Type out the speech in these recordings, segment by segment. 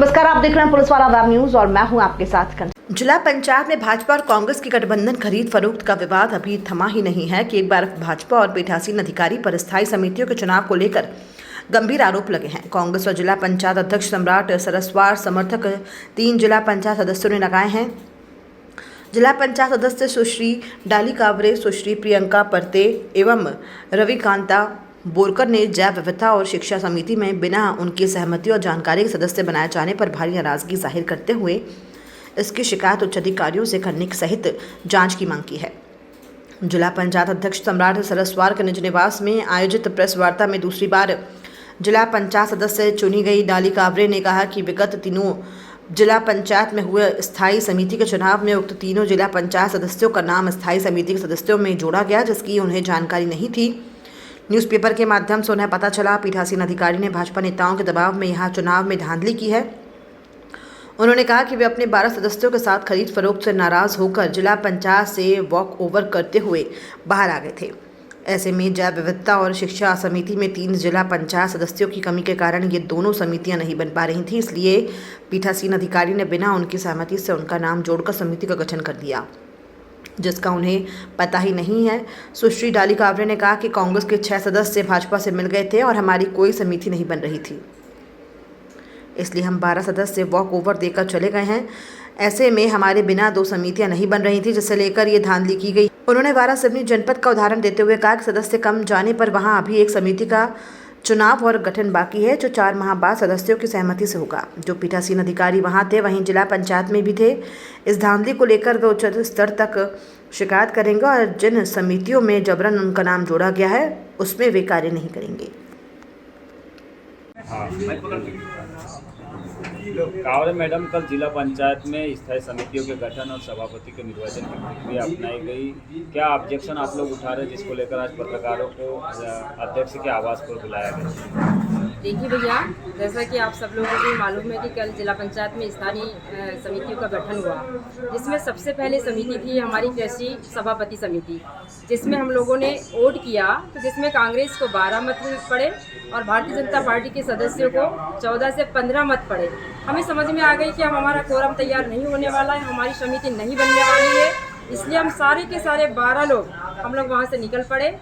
नमस्कार, आप देख रहे हैं पुलिस वाला वेब न्यूज और मैं हूं आपके साथ कंचन। जिला पंचायत में भाजपा और कांग्रेस की गठबंधन खरीद फरोख्त का विवाद अभी थमा ही नहीं है कि एक बार भाजपा और पीठासीन अधिकारी पर स्थायी समितियों के चुनाव को लेकर गंभीर आरोप लगे हैं। कांग्रेस और जिला पंचायत अध्यक्ष सम्राट सरस्वार समर्थक 3 जिला पंचायत सदस्यों ने लगाए हैं। जिला पंचायत सदस्य सुश्री डाली कावरे, सुश्री प्रियंका परते एवं रविकांता बोरकर ने जैव विविधता और शिक्षा समिति में बिना उनकी सहमति और जानकारी के सदस्य बनाए जाने पर भारी नाराजगी जाहिर करते हुए इसकी शिकायत उच्च अधिकारियों से करने सहित जांच की मांग की है। जिला पंचायत अध्यक्ष सम्राट सरस्वार के निज निवास में आयोजित प्रेस वार्ता में दूसरी बार जिला पंचायत सदस्य चुनी गई डाली कावरे ने कहा कि विगत तीनों जिला पंचायत में हुए स्थायी समिति के चुनाव में उक्त तीनों जिला पंचायत सदस्यों का नाम स्थायी समिति के सदस्यों में जोड़ा गया, जिसकी उन्हें जानकारी नहीं थी। न्यूज़पेपर के माध्यम से उन्हें पता चला। पीठासीन अधिकारी ने भाजपा नेताओं के दबाव में यहां चुनाव में धांधली की है। उन्होंने कहा कि वे अपने 12 सदस्यों के साथ खरीद फरोख्त से नाराज होकर जिला पंचायत से वॉक ओवर करते हुए बाहर आ गए थे। ऐसे में जैव विविधता और शिक्षा समिति में 3 जिला पंचायत सदस्यों की कमी के कारण ये दोनों समितियां नहीं बन पा रही थी, इसलिए पीठासीन अधिकारी ने बिना उनकी सहमति से उनका नाम जोड़कर समिति का गठन कर दिया, जिसका उन्हें पता ही नहीं है। सुश्री डाली कावरे ने कहा कि कांग्रेस के 6 सदस्य भाजपा से मिल गए थे और हमारी कोई समिति नहीं बन रही थी, इसलिए हम 12 सदस्य वॉक ओवर देकर चले गए हैं। ऐसे में हमारे बिना 2 समितियां नहीं बन रही थी, जिसे लेकर ये धांधली की गई। उन्होंने वारासिवनी जनपद का उदाहरण देते हुए कहा कि सदस्य कम जाने पर वहां अभी एक समिति का चुनाव और गठन बाकी है, जो 4 माह बाद सदस्यों की सहमति से होगा। जो पीठासीन अधिकारी वहां थे वहीं जिला पंचायत में भी थे। इस धांधली को लेकर वे उच्च स्तर तक शिकायत करेंगे और जिन समितियों में जबरन उनका नाम जोड़ा गया है उसमें वे कार्य नहीं करेंगे। कावरे मैडम, कल जिला पंचायत में स्थायी समितियों के गठन और सभापति के निर्वाचन की प्रक्रिया अपनाई गई। क्या ऑब्जेक्शन आप लोग उठा रहे हैं, जिसको लेकर आज पत्रकारों को अध्यक्ष के आवास पर बुलाया गया? देखिए भैया, जैसा कि आप सब लोगों को मालूम है कि कल जिला पंचायत में स्थानीय समितियों का गठन हुआ, जिसमें सबसे पहले समिति थी हमारी कृषि सभापति समिति, जिसमें हम लोगों ने वोट किया, तो जिसमें कांग्रेस को 12 मत पड़े और भारतीय जनता पार्टी के सदस्यों को 14 से 15 मत पड़े। हमें समझ में आ गई कि अब हमारा कोरम तैयार नहीं होने वाला है, हमारी समिति नहीं बनने वाली है, इसलिए हम सारे के सारे 12 लोग हम लोग वहाँ से निकल पड़े।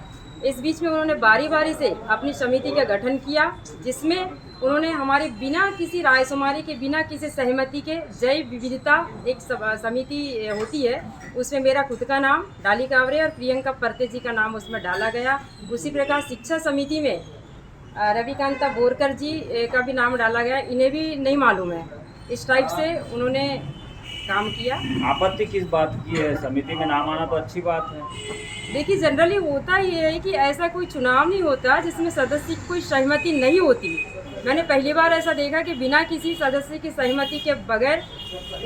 इस बीच में उन्होंने बारी बारी से अपनी समिति का गठन किया, जिसमें उन्होंने हमारे बिना किसी रायशुमारी के, बिना किसी सहमति के जैव विविधता एक समिति होती है, उसमें मेरा खुद का नाम डाली कावरे और प्रियंका परते जी का नाम उसमें डाला गया। उसी प्रकार शिक्षा समिति में रविकांता बोरकर जी का भी नाम डाला गया, इन्हें भी नहीं मालूम है। इस टाइप से उन्होंने काम किया। आपत्ति किस बात की है? समिति में नाम आना तो अच्छी बात है। देखिए, जनरली होता ये है कि ऐसा कोई चुनाव नहीं होता जिसमें सदस्य की कोई सहमति नहीं होती। मैंने पहली बार ऐसा देखा कि बिना किसी सदस्य की सहमति के बगैर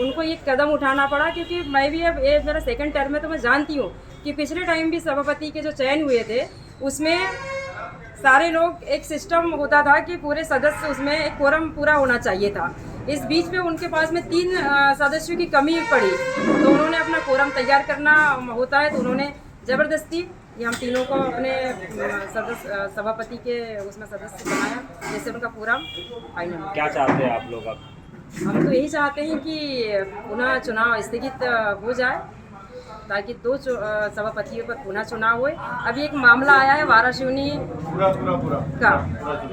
उनको ये कदम उठाना पड़ा, क्योंकि मैं भी अब ये मेरा 2nd टर्म है, तो मैं जानती हूँ कि पिछले टाइम भी सभापति के जो चयन हुए थे उसमें सारे लोग, एक सिस्टम होता था कि पूरे सदस्य उसमें एक कोरम पूरा होना चाहिए था। इस बीच में उनके पास में 3 सदस्यों की कमी पड़ी, तो उन्होंने अपना कोरम तैयार करना होता है, तो उन्होंने ज़बरदस्ती ये हम तीनों को अपने सभापति के उसमें सदस्य बनाया, जैसे उनका कोरम फाइनल। क्या चाहते हैं आप लोग अब? हम तो यही चाहते हैं कि पुनः चुनाव स्थगित हो जाए, ताकि 2 सभापतियों पर पुनः चुनाव हुए। अभी एक मामला आया है वारासिवनी का,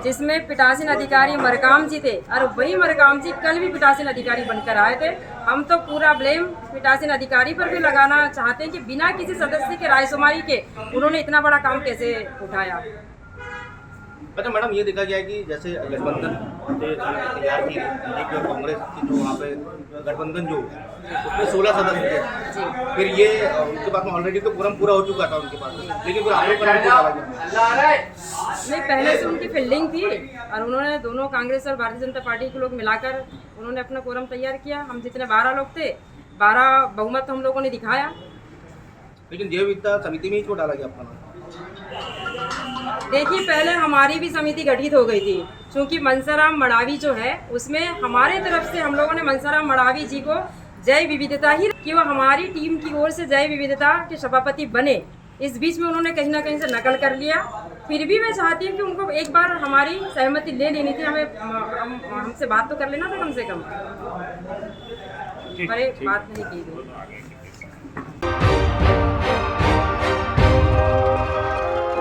जिसमें पीठासीन अधिकारी मरकाम जी थे, और वही मरकाम जी कल भी पीठासीन अधिकारी बनकर आए थे। हम तो पूरा ब्लेम पीठासीन अधिकारी पर भी लगाना चाहते हैं कि बिना किसी सदस्य के रायशुमारी के उन्होंने इतना बड़ा काम कैसे उठाया। अच्छा मैडम, ये देखा गया है कि जैसे गठबंधन तैयार की बीजेपी और कांग्रेस की, जो वहाँ पे गठबंधन जो उसमें 16 सदस्य थे, फिर ये उनके पास में ऑलरेडी तो कोरम पूरा हो चुका था उनके पास, लेकिन फिर आगे नहीं, पहले से उनकी फील्डिंग थी और उन्होंने दोनों कांग्रेस और भारतीय जनता पार्टी के लोग मिलाकर उन्होंने अपना कोरम तैयार किया। हम जितने 12 लोग थे, 12 बहुमत हम लोगों ने दिखाया। लेकिन जैव विविधता समिति में ही क्यों डाला गया आपका नाम? देखिए, पहले हमारी भी समिति गठित हो गई थी, क्योंकि मनसाराम मड़ावी जो है उसमें हमारे तरफ से हम लोगों ने मनसाराम मड़ावी जी को जैव विविधता ही, कि वो हमारी टीम की ओर से जैव विविधता के सभापति बने। इस बीच में उन्होंने कहीं ना कहीं से नकल कर लिया। फिर भी मैं चाहती हूँ कि उनको एक बार हमारी सहमति ले लेनी थी। हम हमसे बात तो कर लेना था कम से कम, ठीक, पर ठीक। बात नहीं की गई।